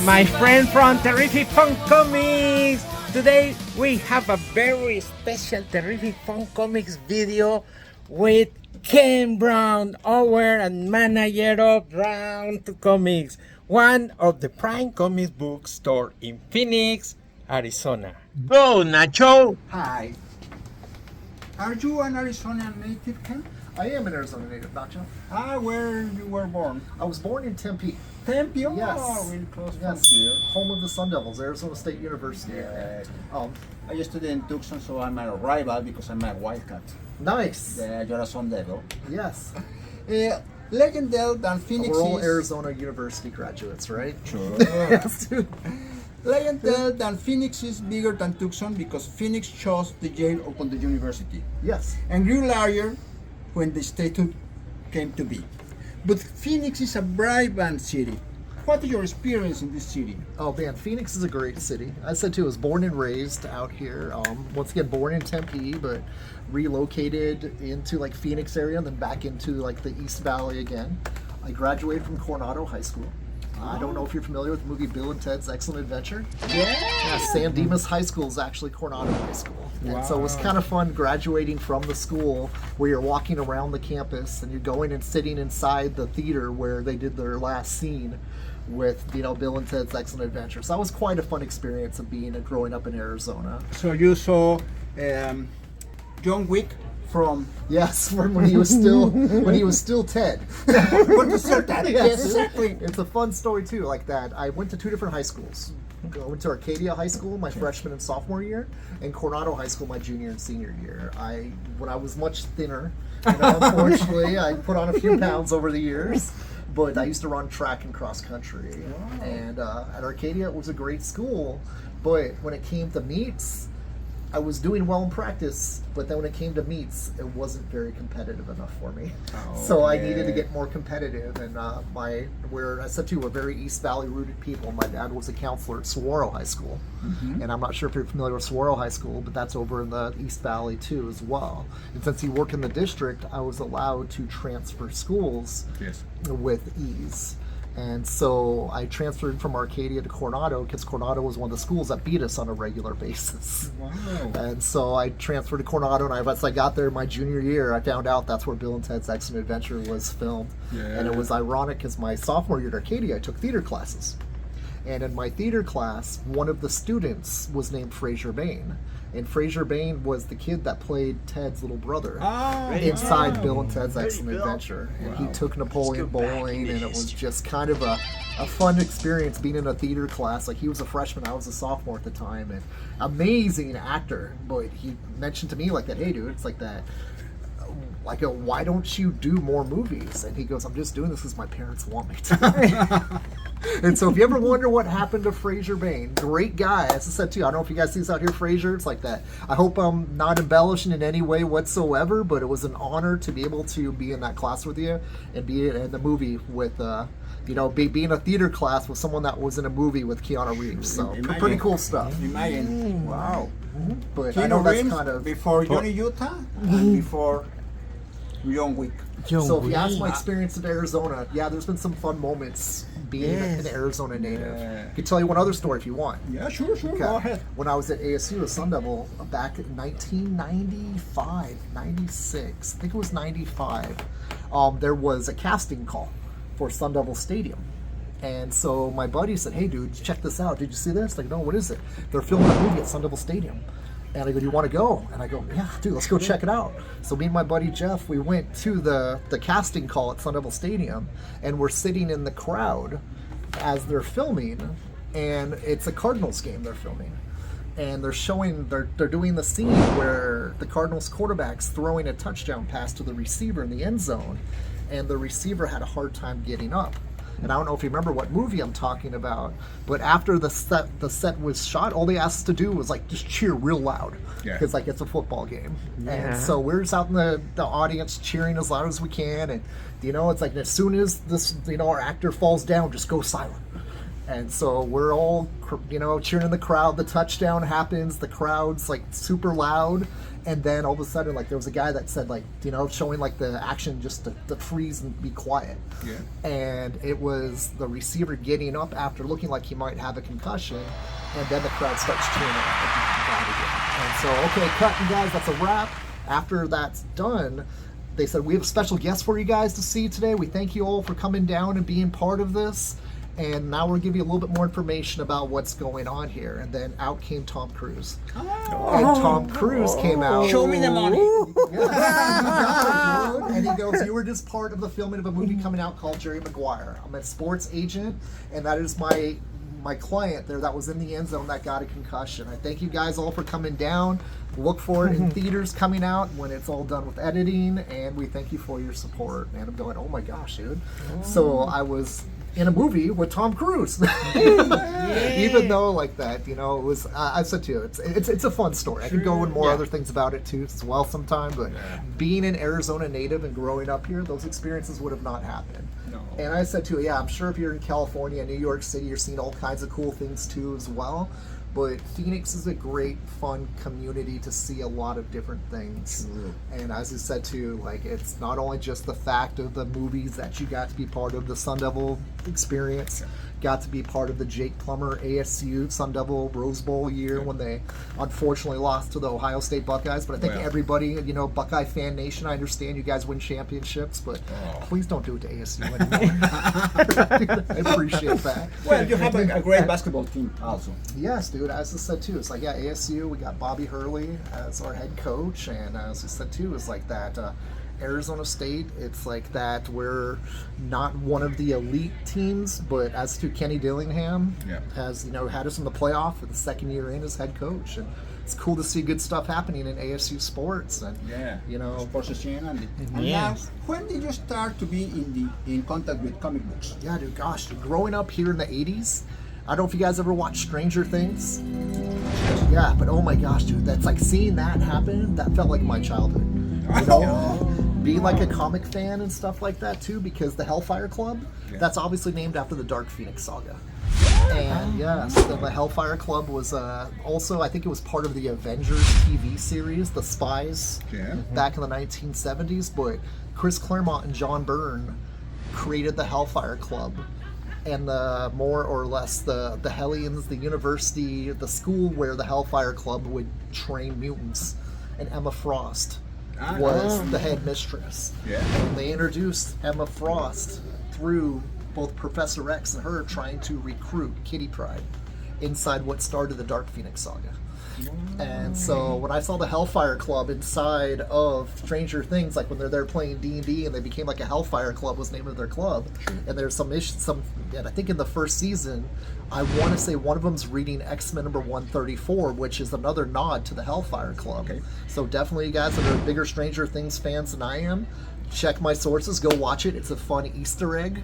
my friend from Terrific Fun Comics. Today we have a very special Terrific Fun Comics video with Ken Brown, owner and manager of Round Comics, one of the prime comics book store in Phoenix, Arizona. Go, Nacho! Hi. Are you an Arizona native, Ken? I am an Arizona native, Nacho. Where you were born? I was born in Tempe. Tempe? Oh, Yes. really close Yes, from here. home of the Sun Devils, Arizona State University. Yeah. Um, I studied in Tucson, so I'm a rival because I'm a Wildcat. nice. You're a Sun Devil. Yes. Legendary than Phoenix We're all is... Arizona University graduates, right? Sure. Yes, dude. Legendary than Phoenix is bigger than Tucson because Phoenix chose the jail upon the university Yes. and grew larger when the statue came to be. But Phoenix is a vibrant city. What is your experience in this city? Oh man, Phoenix is a great city. I said too, I was born and raised out here. Once again, born in Tempe, but relocated into like Phoenix area and then back into like the East Valley again. I graduated from Coronado High School. I don't know if you're familiar with the movie Bill and Ted's Excellent Adventure. Yeah, San Dimas High School is actually Coronado High School. And so it was kind of fun graduating from the school where you're walking around the campus and you're going and sitting inside the theater where they did their last scene with, you know, Bill and Ted's Excellent Adventure. So that was quite a fun experience of being and growing up in Arizona. So you saw John Wick from... Yes, when he was still Ted. What is that? Yes, Exactly. It's a fun story too, like that. I went to two different high schools. I went to Arcadia High School my freshman and sophomore year, and Coronado High School my junior and senior year. When I was much thinner, you know, unfortunately, I put on a few pounds over the years. But I used to run track and cross country, and at Arcadia it was a great school. But when it came to meets, I was doing well in practice, but then when it came to meets, it wasn't very competitive enough for me. So I needed to get more competitive, and where I said to you, we're very East Valley rooted people. My dad was a counselor at Saguaro High School, and I'm not sure if you're familiar with Saguaro High School, but that's over in the East Valley too as well. And since he worked in the district, I was allowed to transfer schools with ease. And so I transferred from Arcadia to Coronado because Coronado was one of the schools that beat us on a regular basis. Wow. And so I transferred to Coronado, and as I got there my junior year, I found out that's where Bill and Ted's Excellent Adventure was filmed. And it was ironic because my sophomore year at Arcadia, I took theater classes. And in my theater class, one of the students was named Fraser Bain. And Fraser Bain was the kid that played Ted's little brother inside Bill and Ted's Excellent Adventure. And he took Napoleon bowling, and it was just kind of a fun experience being in a theater class. Like, he was a freshman, I was a sophomore at the time, and amazing actor. But he mentioned to me like that, hey dude, it's like that. I go, why don't you do more movies? And he goes, I'm just doing this because my parents want me to. And so if you ever wonder what happened to Fraser Bain, great guy. As I said too, I don't know if you guys see this out here, Fraser. It's like that. I hope I'm not embellishing in any way whatsoever, but it was an honor to be able to be in that class with you and be in the movie with, be in a theater class with someone that was in a movie with Keanu Reeves. So pretty cool stuff. Imagine. Wow. But I know Keanu that's Reeves kind of... before Johnny Utah and before John Wick. So if you ask my experience in Arizona, there's been some fun moments being an Arizona native. I can tell you one other story if you want. Yeah, sure, Okay. go ahead. When I was at ASU, a Sun Devil, back in 1995, 96, I think it was 95, there was a casting call for Sun Devil Stadium. And so my buddy said, hey dude, check this out. Did you see this? Like, no, what is it? They're filming a movie at Sun Devil Stadium. And I go, do you want to go? And I go, yeah, dude, let's go check it out. So me and my buddy Jeff, we went to the casting call at Sun Devil Stadium, and we're sitting in the crowd as they're filming, and it's a Cardinals game they're filming. And they're doing the scene where the Cardinals quarterback's throwing a touchdown pass to the receiver in the end zone, and the receiver had a hard time getting up. And I don't know if you remember what movie I'm talking about, but after the set was shot, all they asked us to do was like just cheer real loud, because like it's a football game. And so we're just out in the audience cheering as loud as we can, and it's like as soon as this our actor falls down, just go silent. And so we're all, cheering in the crowd. The touchdown happens. The crowd's like super loud. And then all of a sudden, like there was a guy that said like, showing like the action just to freeze and be quiet. Yeah. And it was the receiver getting up after looking like he might have a concussion. And then the crowd starts cheering again. And so, okay, cut, you guys, that's a wrap. After that's done, they said, we have a special guest for you guys to see today. We thank you all for coming down and being part of this. And now we'll give you a little bit more information about what's going on here. And then out came Tom Cruise. And Tom Cruise came out. Show me the money. Yeah, and he goes, you were just part of the filming of a movie coming out called Jerry Maguire. I'm a sports agent, and that is my client there that was in the end zone that got a concussion. I thank you guys all for coming down. Look for it in theaters coming out when it's all done with editing, and we thank you for your support. And I'm going, oh my gosh, dude. So I was in a movie with Tom Cruise. Even though like that, it was, I said to you, it's a fun story. I could go into more other things about it too as well sometime, but being an Arizona native and growing up here, those experiences would have not happened. No. And I said to you, I'm sure if you're in California, New York City, you're seeing all kinds of cool things too as well. But Phoenix is a great, fun community to see a lot of different things. And as I said too, like it's not only just the fact of the movies that you got to be part of, the Sun Devil experience, got to be part of the Jake Plummer ASU Sun Devil Rose Bowl year when they unfortunately lost to the Ohio State Buckeyes. But I think everybody, Buckeye fan nation, I understand you guys win championships, but please don't do it to ASU anymore. I appreciate that. Well, you have a great basketball team also. Yes, dude. As I said too, it's like ASU. We got Bobby Hurley as our head coach, and as I said too, it's like that. Arizona State, it's like that. We're not one of the elite teams, but as to Kenny Dillingham has had us in the playoff for the second year in as head coach, and it's cool to see good stuff happening in ASU sports. And Sports and now, when did you start to be in contact with comic books? Yeah, dude. Gosh, dude, growing up here in the '80s. I don't know if you guys ever watched Stranger Things. Yeah, but oh my gosh, dude, that's like seeing that happen, that felt like my childhood. Being like a comic fan and stuff like that too, because the Hellfire Club, that's obviously named after the Dark Phoenix saga. And so the Hellfire Club was also, I think it was part of the Avengers TV series, The Spies, back in the 1970s. But Chris Claremont and John Byrne created the Hellfire Club. And the more or less the Hellions, the university, the school where the Hellfire Club would train mutants, and Emma Frost was the head mistress. And they introduced Emma Frost through both Professor X and her trying to recruit Kitty Pryde inside what started the Dark Phoenix saga. And so when I saw the Hellfire Club inside of Stranger Things, like when they're there playing D&D and they became like a Hellfire Club was the name of their club, and there's some and I think in the first season, I want to say one of them's reading X-Men number 134, which is another nod to the Hellfire Club. So definitely, you guys that are bigger Stranger Things fans than I am, check my sources, go watch it. It's a fun Easter egg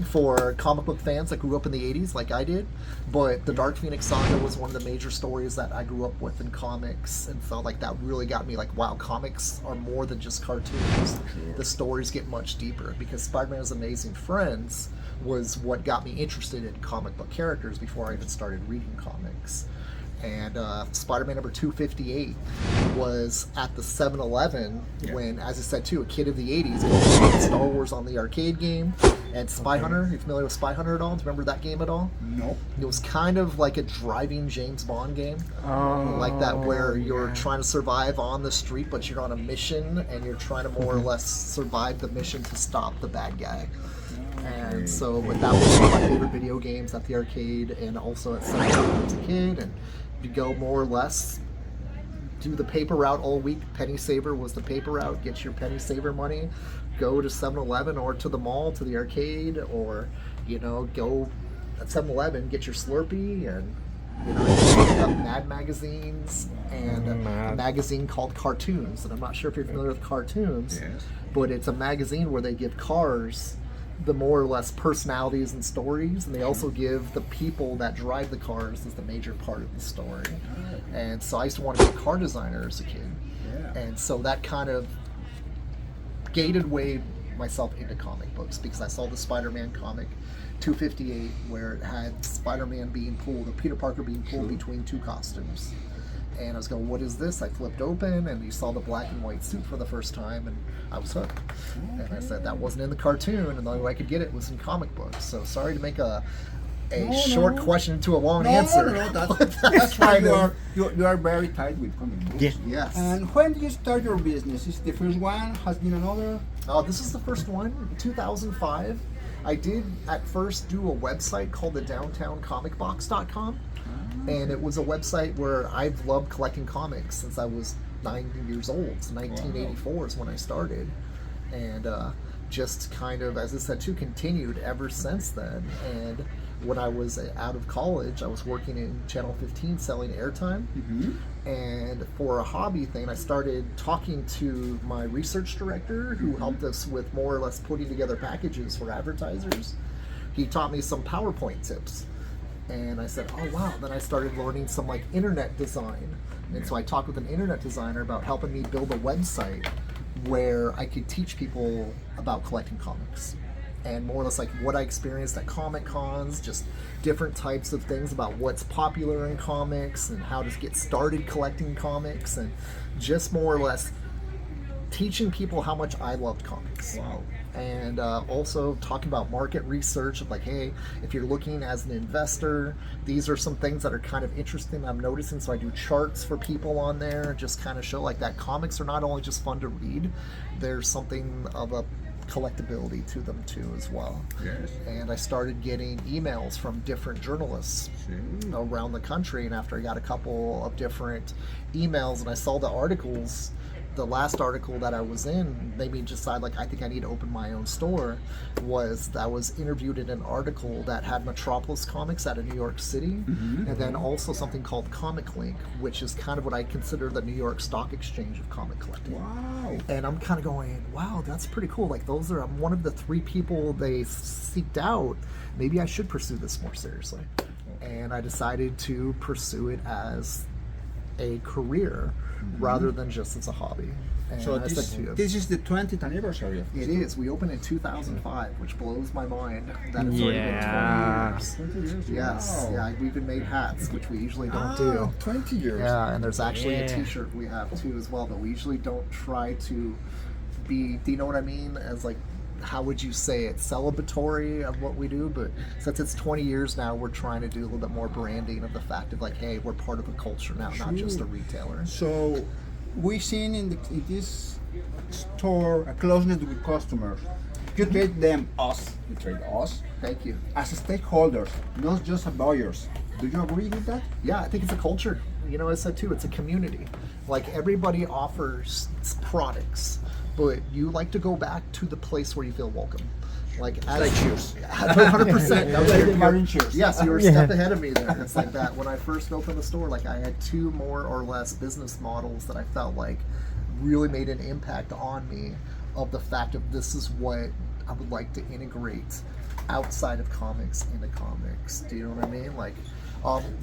for comic book fans that grew up in the 80s like I did. But the Dark Phoenix saga was one of the major stories that I grew up with in comics, and felt like that really got me like, wow, comics are more than just cartoons. The stories get much deeper, because Spider-Man's Amazing Friends was what got me interested in comic book characters before I even started reading comics. And Spider-Man number 258 was at the 7-Eleven when, as I said too, a kid of the 80s played Star Wars on the arcade game. And Spy Hunter, are you familiar with Spy Hunter at all? Do you remember that game at all? No. It was kind of like a driving James Bond game. Like that, where you're trying to survive on the street, but you're on a mission, and you're trying to more or less survive the mission to stop the bad guy. And so, but that was one of my favorite video games at the arcade, and also at 7-Eleven as a kid. And you go more or less do the paper route all week. Penny Saver was the paper route. Get your Penny Saver money. Go to 7-Eleven or to the mall, to the arcade, or go at 7-Eleven, get your Slurpee, and pick up Mad magazines and a magazine called Cartoons. And I'm not sure if you're familiar with Cartoons, but it's a magazine where they give cars the more or less personalities and stories, and they also give the people that drive the cars as the major part of the story. And so I used to want to be a car designer as a kid, and so that kind of gated way myself into comic books because I saw the Spider-Man comic 258 where it had Spider-Man being pulled, or Peter Parker being pulled between two costumes. And I was going, what is this? I flipped open and you saw the black and white suit for the first time, and I was hooked. And I said that wasn't in the cartoon, and the only way I could get it was in comic books. So sorry to make a short question into a long answer. That's why you are very tight with comic books. Yes. Yes. And when did you start your business? Is the first one? Has been another? This is the first one, 2005. I did at first do a website called the downtowncomicbox.com. And it was a website where I've loved collecting comics since I was 9 years old. So 1984 is when I started. And just kind of, as I said too, continued ever since then. And when I was out of college, I was working in Channel 15 selling airtime. And for a hobby thing, I started talking to my research director who helped us with more or less putting together packages for advertisers. He taught me some PowerPoint tips. And I said, oh wow, then I started learning some like internet design. And so I talked with an internet designer about helping me build a website where I could teach people about collecting comics. And more or less like what I experienced at Comic Cons, just different types of things about what's popular in comics and how to get started collecting comics, and just more or less teaching people how much I loved comics. Wow. And also talking about market research of like, hey, if you're looking as an investor, these are some things that are kind of interesting I'm noticing. So I do charts for people on there, just kind of show like that comics are not only just fun to read, there's something of a collectability to them too as well. Yes. And I started getting emails from different journalists around the country, and after I got a couple of different emails and I saw the articles, the last article that I was in made me decide like I think I need to open my own store. Was I was interviewed in an article that had Metropolis Comics out of New York City, and then also something called Comic Link, which is kind of what I consider the New York Stock Exchange of comic collecting. Wow. And I'm kind of going, wow, that's pretty cool. Like those are, I'm one of the 3 people they seeked out. Maybe I should pursue this more seriously. And I decided to pursue it as a career rather than just as a hobby. And So I said to you, this is the 20th anniversary of it is. We opened in 2005, which blows my mind that it's already Yeah. been 20 years. 20 years. Yes, Wow. yeah, we even made hats, which we usually don't Ah, do. 20 years. Yeah, and there's actually a Yeah. t-shirt we have too as well, but we usually don't try to be, do you know what I mean? As like, how would you say it, celebratory of what we do, but since it's 20 years now, we're trying to do a little bit more branding of the fact of like, hey, we're part of a culture now, not just a retailer. So we've seen in this store a closeness with customers. You treat them, you treat us Thank you. as stakeholders, not just as buyers. Do you agree with that? Yeah, I think it's a culture. You know, as I said too, it's a community. Like everybody offers products, but you like to go back to the place where you feel welcome. Like Cheers. 100%. No, Like you're- Martin Cheers. Yes, you were a step ahead of me there. It's like that. When I first opened the store, like I had 2 more or less business models that I felt like really made an impact on me of the fact of this is what I would like to integrate outside of comics into comics. Do you know what I mean? Like,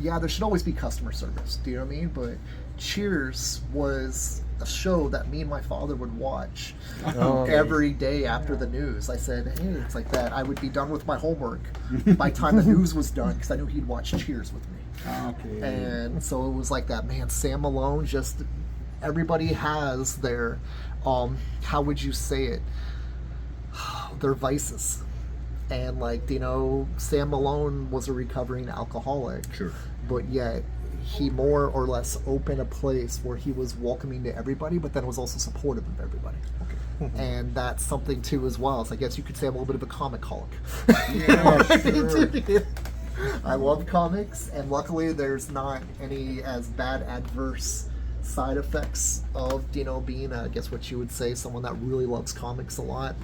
yeah, there should always be customer service. Do you know what I mean? But Cheers was a show that me and my father would watch every day after the news. I said, hey, it's like that. I would be done with my homework by the time the news was done because I knew he'd watch Cheers with me. Okay. And so it was like that, man, Sam Malone, just everybody has their, how would you say it? Their vices. And like, you know, Sam Malone was a recovering alcoholic. Sure. But yet he more or less opened a place where he was welcoming to everybody, but then was also supportive of everybody. Okay. And that's something too as well. So I guess you could say I'm a little bit of a comic-holic. Yeah, sure. I love comics, and luckily there's not any as bad adverse side effects of, you know, being, I guess what you would say, someone that really loves comics a lot,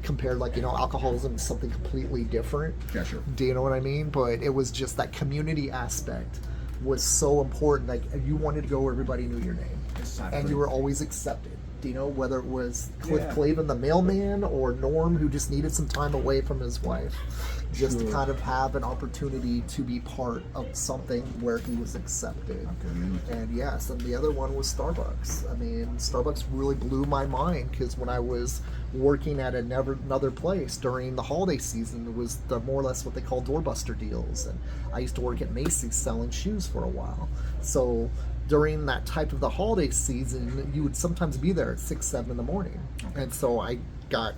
compared, like, you know, alcoholism is something completely different. Yeah, sure. Do you know what I mean? But it was just that community aspect was so important. Like, you wanted to go where everybody knew your name, Exactly. and you were always accepted. You know, whether it was Cliff Yeah. Clavin, the mailman, or Norm, who just needed some time away from his wife, just to Sure. kind of have an opportunity to be part of something where he was accepted. And yes, and the other one was Starbucks. I mean, Starbucks really blew my mind because when I was working at another place during the holiday season, it was more or less what they call doorbuster deals. And I used to work at Macy's selling shoes for a while. So during that type of the holiday season, you would sometimes be there at 6, 7 in the morning. And so I got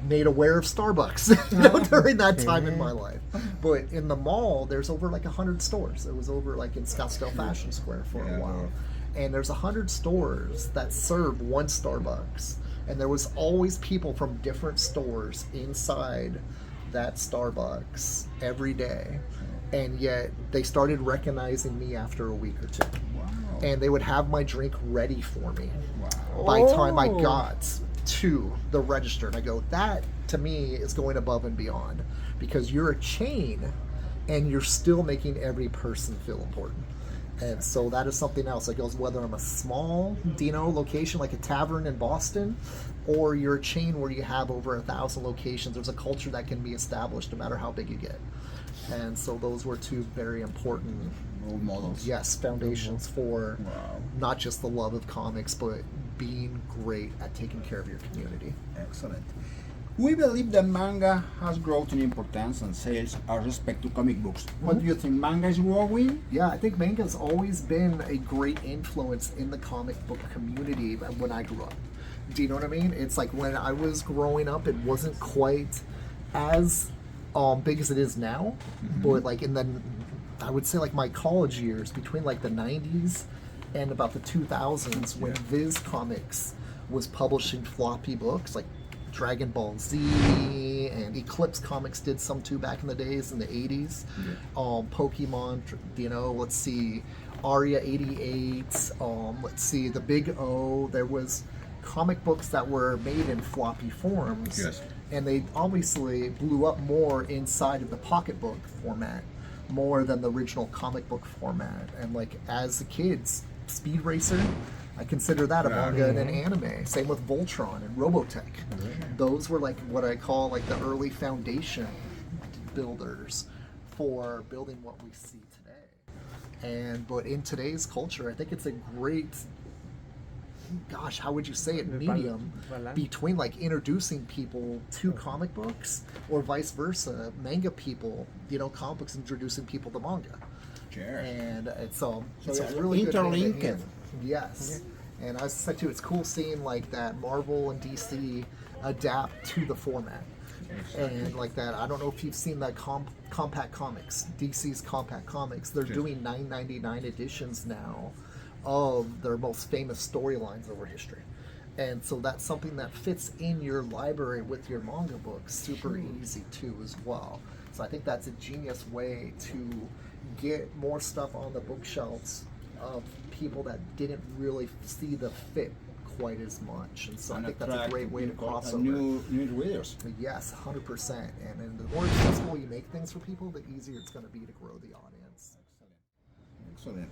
made aware of Starbucks during that time in my life. But in the mall, there's over like 100 stores. It was over like in Scottsdale Fashion Square for a while. And there's 100 stores that serve one Starbucks. And there was always people from different stores inside that Starbucks every day. And yet they started recognizing me after a week or two. Wow. And they would have my drink ready for me Wow. by the time I got to the register. And I go, that to me is going above and beyond, because you're a chain and you're still making every person feel important. And so that is something else. It goes whether I'm a small, location like a tavern in Boston, or you're a chain where you have over 1,000 locations. There's a culture that can be established no matter how big you get. And so those were two very important, Role models. yes, foundations for Wow. not just the love of comics, but being great at taking care of your community. Excellent. We believe that manga has grown in importance and sales with respect to comic books. What do you think? Manga is growing? Yeah, I think manga's always been a great influence in the comic book community when I grew up. Do you know what I mean? It's like when I was growing up, it wasn't quite as big as it is now, but like in the, I would say like my college years, between like the 90s and about the 2000s, when Viz Comics was publishing floppy books like Dragon Ball Z, and Eclipse Comics did some too back in the days in the 80s. Pokemon, let's see, Aria 88, let's see, the Big O. There was comic books that were made in floppy forms. Yes. And they obviously blew up more inside of the pocketbook format, more than the original comic book format. And like as a kids, Speed Racer, I consider that a manga and an anime. Same with Voltron and Robotech. Those were like what I call like the early foundation builders for building what we see today. But in today's culture, I think it's a great, gosh, how would you say it, medium between like introducing people to comic books, or vice versa, manga people, comic books introducing people to manga. Sure. And it's a they're really good interlinked. hand in hand. Yes. And I said too, it's cool seeing like that Marvel and DC adapt to the format. And like that, I don't know if you've seen that Compact Comics, DC's Compact Comics. They're doing $9.99 editions now of their most famous storylines over history. And so that's something that fits in your library with your manga books super easy too as well. So I think that's a genius way to get more stuff on the bookshelves of people that didn't really see the fit quite as much. And so I think that's a great way to cross over. New readers. Yes, 100%. And then the more accessible you make things for people, the easier it's going to be to grow the audience. Excellent.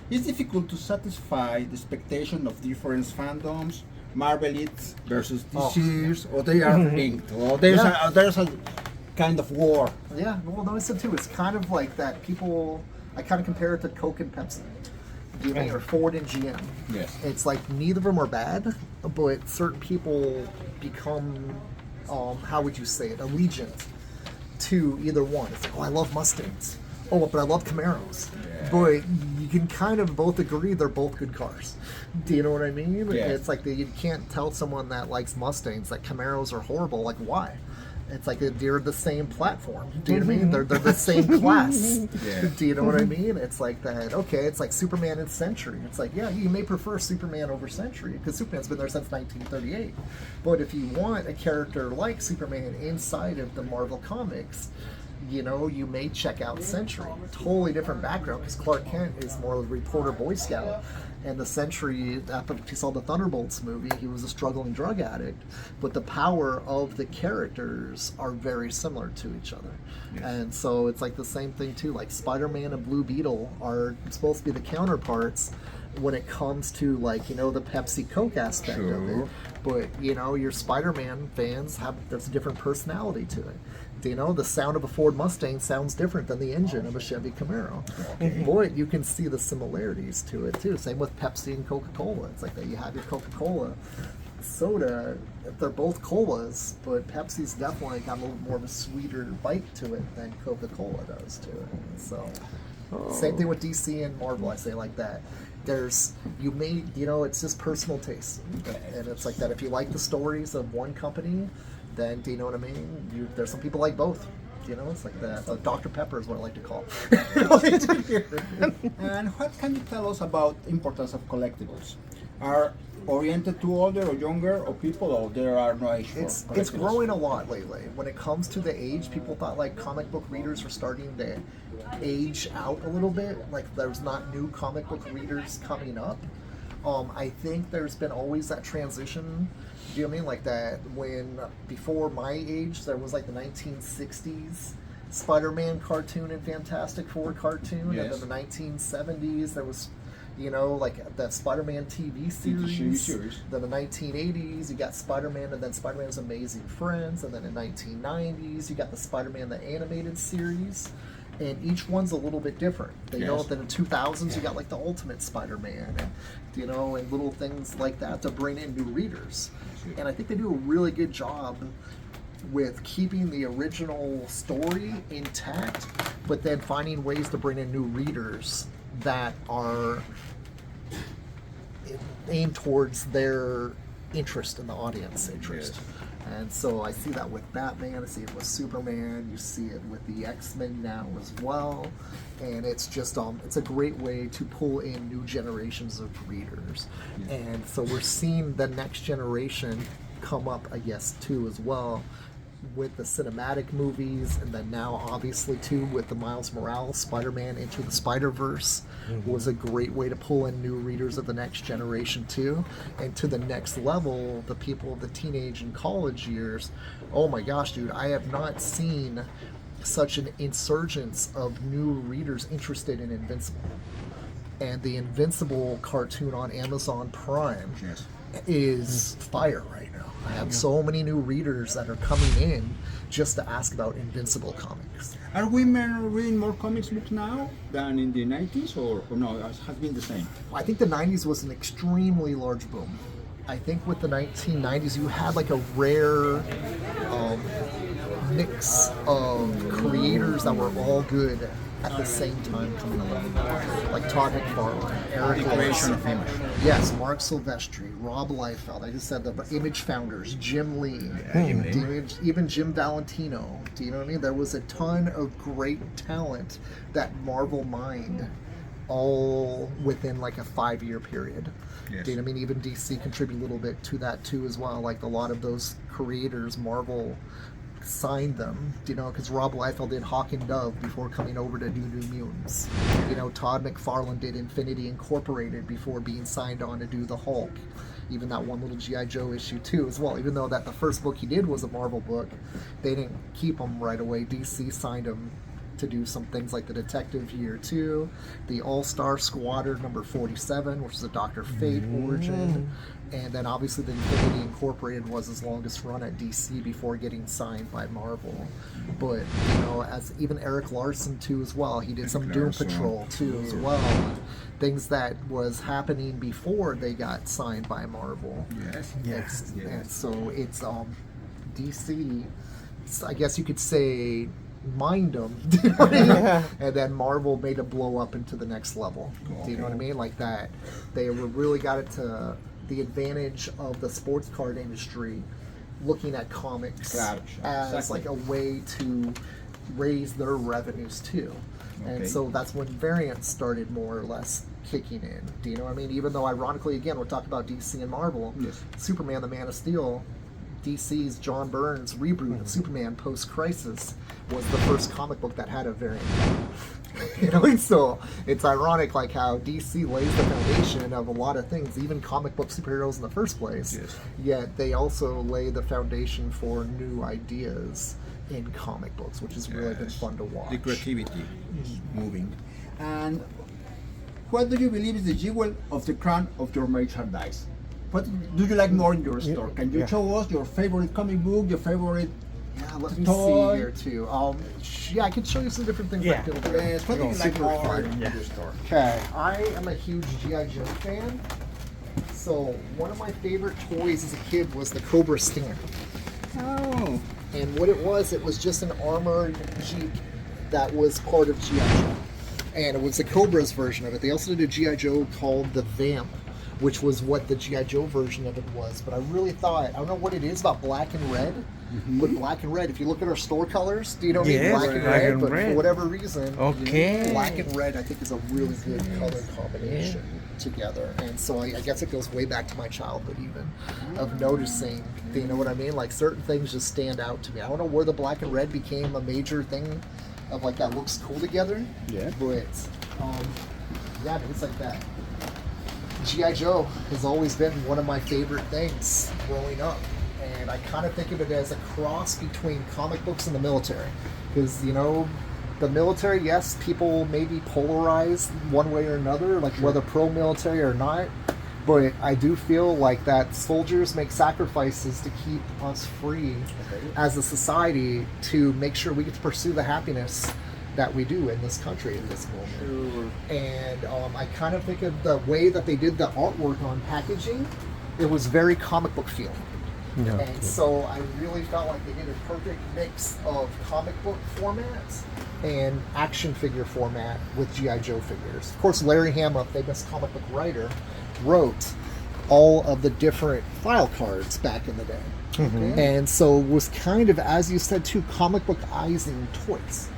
It's difficult to satisfy the expectation of different fandoms, Marvelites versus DC's, or they are linked, or there's a kind of war. Yeah, well, no, I said too, it's kind of like that people, I kind of compare it to Coke and Pepsi, or Ford and GM. Yes. It's like neither of them are bad, but certain people become, how would you say it, allegiant to either one. It's like, oh, I love Mustangs. Oh, but I love Camaros. Yeah. But you can kind of both agree they're both good cars. Do you know what I mean? Yeah. It's like you can't tell someone that likes Mustangs that Camaros are horrible. Like, why? It's like they're the same platform. Do you know what I mean? They're the same class. Yeah. Do you know what I mean? It's like that. Okay, it's like Superman and Sentry. It's like, yeah, you may prefer Superman over Sentry because Superman's been there since 1938. But if you want a character like Superman inside of the Marvel Comics, you may check out Sentry. Totally different background because Clark Kent is more of a reporter Boy Scout. And the Sentry, after you saw the Thunderbolts movie, he was a struggling drug addict. But the power of the characters are very similar to each other. Yes. And so it's like the same thing too. Like Spider-Man and Blue Beetle are supposed to be the counterparts, when it comes to like, you know, the Pepsi Coke aspect of Sure. it. But, you know, your Spider-Man fans there's a different personality to it. You know, the sound of a Ford Mustang sounds different than the engine of a Chevy Camaro. Boy, you can see the similarities to it too. Same with Pepsi and Coca-Cola. It's like that you have your Coca-Cola soda. They're both colas, but Pepsi's definitely got a little more of a sweeter bite to it than Coca-Cola does to it. So, same thing with DC and Marvel. I say like that. It's just personal taste, and it's like that. If you like the stories of one company, then do you know what I mean? There's some people like both. You know, it's like that. So Dr. Pepper is what I like to call. And what can you tell us about importance of collectibles? Are oriented to older or younger or people, or there are no age for It's collectibles? growing a lot lately. When it comes to the age, people thought like comic book readers were starting to age out a little bit. Like there's not new comic book readers coming up. I think there's been always that transition. Do you know what I mean? Like that when before my age, there was like the 1960s Spider-Man cartoon and Fantastic Four cartoon, Yes. and then the 1970s there was, you know, like the Spider-Man TV series. Then the 1980s, you got Spider-Man and then Spider-Man's Amazing Friends, and then in 1990s, you got the Spider-Man the animated series. And each one's a little bit different. You know, Yes. then in 2000s, you got like the Ultimate Spider-Man, and you know, and little things like that to bring in new readers. And I think they do a really good job with keeping the original story intact, but then finding ways to bring in new readers that are aimed towards their interest in the audience interest. Yes. And so I see that with Batman, I see it with Superman, you see it with the X-Men now as well. And it's just it's a great way to pull in new generations of readers. And so we're seeing the next generation come up, I guess, too, as well, with the cinematic movies, and then now obviously too with the Miles Morales Spider-Man Into the Spider-Verse was a great way to pull in new readers of the next generation too. And to the next level, the people of the teenage and college years, oh my gosh, dude, I have not seen such an insurgence of new readers interested in Invincible. And the Invincible cartoon on Amazon Prime Yes. is fire right now. I have so many new readers that are coming in just to ask about Invincible comics. Are women reading more comics books now than in the 90s, or no, it has been the same? I think the 90s was an extremely large boom. I think with the 1990s, you had like a rare mix of creators that were all good at the same time coming along. Like Todd McFarlane, Eric Larson, yes, Mark Silvestri, Rob Liefeld. I just said the Image founders, Jim Lee, even Jim Valentino. Do you know what I mean? There was a ton of great talent that Marvel mined all within like a 5-year period. Yes. Do you know what I mean? Even DC contributed a little bit to that too as well. Like a lot of those creators, Marvel signed them, you know, because Rob Liefeld did Hawk and Dove before coming over to do New Mutants. You know, Todd McFarlane did Infinity Incorporated before being signed on to do the Hulk. Even that one little G.I. Joe issue too as well. Even though that the first book he did was a Marvel book, they didn't keep him right away. DC signed him to do some things like the Detective Year 2, the All-Star Squadron number 47, which is a Dr. Fate origin, and then obviously the Infinity Incorporated was his longest run at DC before getting signed by Marvel. But, you know, as even Eric Larson too as well, he did some Doom Patrol too as well. Things that was happening before they got signed by Marvel. Yes. And so it's DC, I guess you could say, mind them, and then Marvel made it blow up into the next level. Do you know what I mean? Like that, they really got it to the advantage of the sports card industry, looking at comics as like a way to raise their revenues too. And so that's when variants started more or less kicking in. Do you know what I mean? Even though ironically, again, we're talking about DC and Marvel. Superman, the Man of Steel, DC's John Byrne's reboot of Superman post-Crisis was the first comic book that had a variant. You know, and so it's ironic like how DC lays the foundation of a lot of things, even comic book superheroes in the first place, yet they also lay the foundation for new ideas in comic books, which has really been fun to watch. The creativity is moving. And what do you believe is the jewel of the crown of your merchandise? What do you like more in your store? Can you show us your favorite comic book, your favorite Yeah, let me toy? see here too. Yeah, I can show you some different things. Yeah. I feel good. Yes, what do you like Super more fun. in Yeah. your store? Okay, I am a huge G.I. Joe fan. So one of my favorite toys as a kid was the Cobra Stinger. Oh, And what it was just an armored Jeep that was part of G.I. Joe. And it was the Cobra's version of it. They also did a G.I. Joe called the Vamp, which was what the G.I. Joe version of it was. But I really thought, I don't know what it is about black and red, but black and red, if you look at our store colors, do you know what I mean? Yes, Black and black red, and but red. for whatever reason, Okay. black and red I think is a really good color combination together. And so I guess it goes way back to my childhood even, of noticing, do you know what I mean? Like certain things just stand out to me. I don't know where the black and red became a major thing of like that looks cool together. Yeah. But yeah, it's like that. G.I. Joe has always been one of my favorite things growing up. And I kind of think of it as a cross between comic books and the military. Because, you know, the military, yes, people may be polarized one way or another, like whether pro-military or not. But I do feel like that soldiers make sacrifices to keep us free as a society to make sure we get to pursue the happiness that we do in this country at this moment. And I kind of think of the way that they did the artwork on packaging, it was very comic book feeling. Yeah. And so I really felt like they did a perfect mix of comic book formats and action figure format with G.I. Joe figures. Of course, Larry Hama, famous comic book writer, wrote all of the different file cards back in the day. And so it was kind of, as you said too, comic bookizing toys.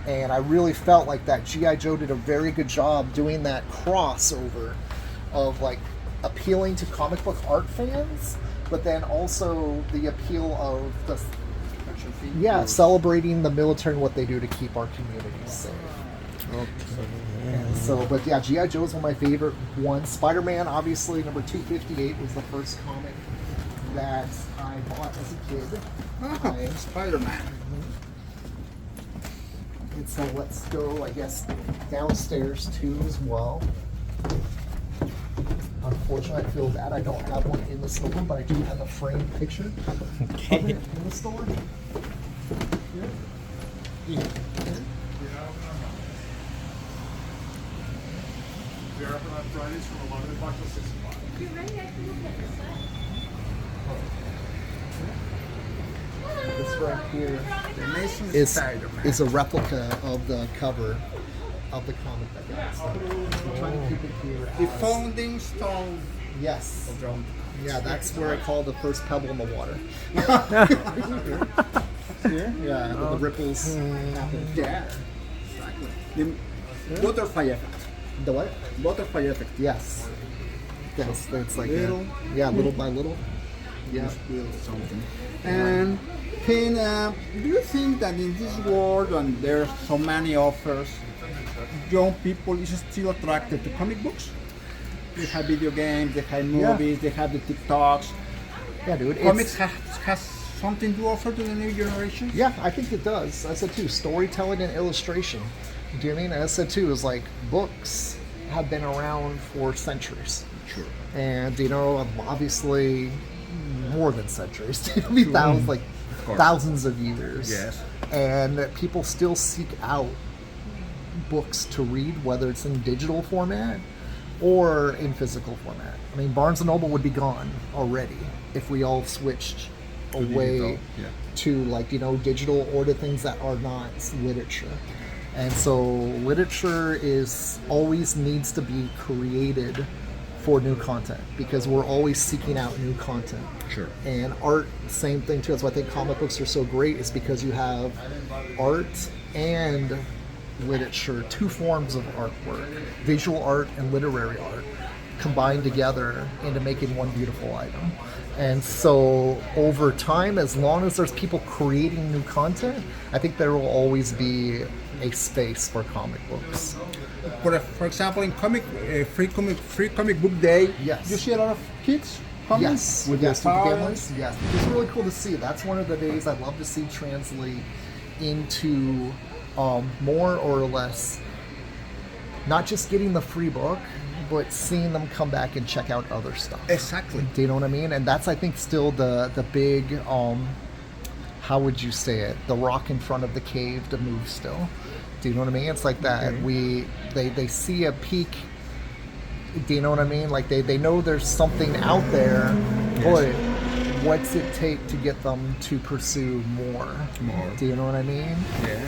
And I really felt like that G.I. Joe did a very good job doing that crossover of like appealing to comic book art fans, but then also the appeal of the celebrating the military and what they do to keep our communities safe. And so, but yeah, G.I. Joe is one of my favorite ones. Spider-Man, obviously, number 258 was the first comic that I bought as a kid. Spider-Man. And so let's go, I guess, downstairs too as well. Unfortunately, I feel bad I don't have one in the store, but I do have a framed picture of it in the store. They're open on Fridays from 11 o'clock till 6 o'clock. If you're ready, I can look at this side. This right here The Amazing is Spider-Man. a replica of the cover of the comic that got started. I'm trying to keep it here. The as- founding stone Yes. of Rome. Yeah, that's where I call the first pebble in the water. Here? Yeah, and then the ripples happen. Yeah. Exactly. The butterfly effect. The what? Butterfly effect. Yes. Yes, it's like Little. little by little. Yeah. Just little something. And can do you think that in this world, when there's so many offers, young people is still attracted to comic books? They have video games, they have movies, they have the TikToks. Yeah, dude. Comics has something to offer to the new generation? Yeah, I think it does. I said too, storytelling and illustration. Do you know what I mean? I said too, is like books have been around for centuries. Sure. And you know, obviously more than centuries. I mean, thousands of years. Yes. And people still seek out books to read, whether it's in digital format or in physical format. I mean, Barnes and Noble would be gone already if we all switched away digital, yeah. to like, you know, digital or to things that are not literature. And so literature is always needs to be created for new content because we're always seeking out new content. Sure. And art, same thing too. That's why I think comic books are so great, is because you have art and literature, two forms of artwork, visual art and literary art, combined together into making one beautiful item. And so over time, as long as there's people creating new content, I think there will always be a space for comic books. For example, in free comic book day, Yes. you see a lot of kids coming Yes, with yes, their with the parents. families. Yes, it's really cool to see. That's one of the days I'd love to see translate into more or less not just getting the free book, but seeing them come back and check out other stuff. Exactly. Do you know what I mean? And that's, I think, still the big, how would you say it? The rock in front of the cave to move still. Do you know what I mean? It's like that. They see a peak. Do you know what I mean? Like they know there's something out there, but what's it take to get them to pursue more? Do you know what I mean?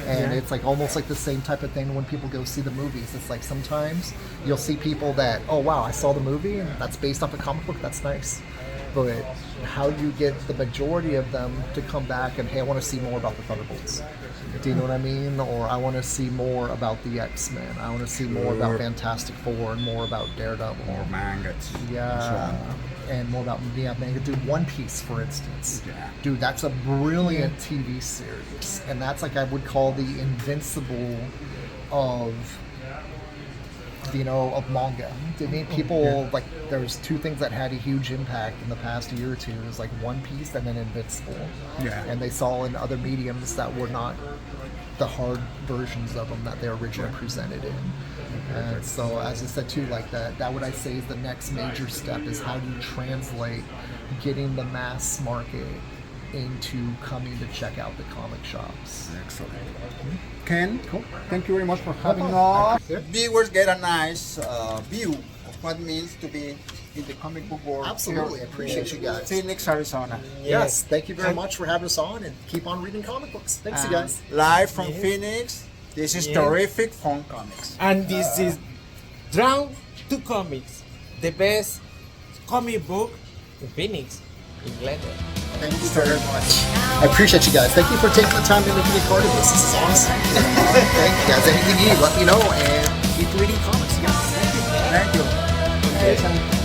And it's like almost like the same type of thing when people go see the movies. It's like sometimes you'll see people that, oh wow, I saw the movie and that's based off a comic book, that's nice. But how do you get the majority of them to come back and, hey, I want to see more about the Thunderbolts? Do you know what I mean? Or I want to see more about the X-Men. I want to see more about Fantastic Four and more about Daredevil. More mangas. Yeah. And more about manga. Dude, One Piece, for instance. Dude, that's a brilliant TV series. And that's like I would call the Invincible of, you know, of manga. I mean, people, like, there's two things that had a huge impact in the past year or two. It was like One Piece and then Invincible. And they saw in other mediums that were not the hard versions of them that they originally presented in. And so, as I said too, like that what I say is the next major step is how do you translate getting the mass market into coming to check out the comic shops. Excellent. Ken, thank you very much for having us. Viewers get a nice view of what it means to be in the comic book world. Absolutely, I appreciate you guys. Phoenix, Arizona. Yes, thank you very much for having us on, and keep on reading comic books. Thanks, you guys. Live from Phoenix, this is Terrific Fun Comics. And this is Drown to Comics, the best comic book in Phoenix, in Glendale. Thank you very much. I appreciate you guys. Thank you for taking the time to make me a part of this. This is awesome. Thank you guys. Anything you need, let me know, and keep reading comics. Thank you.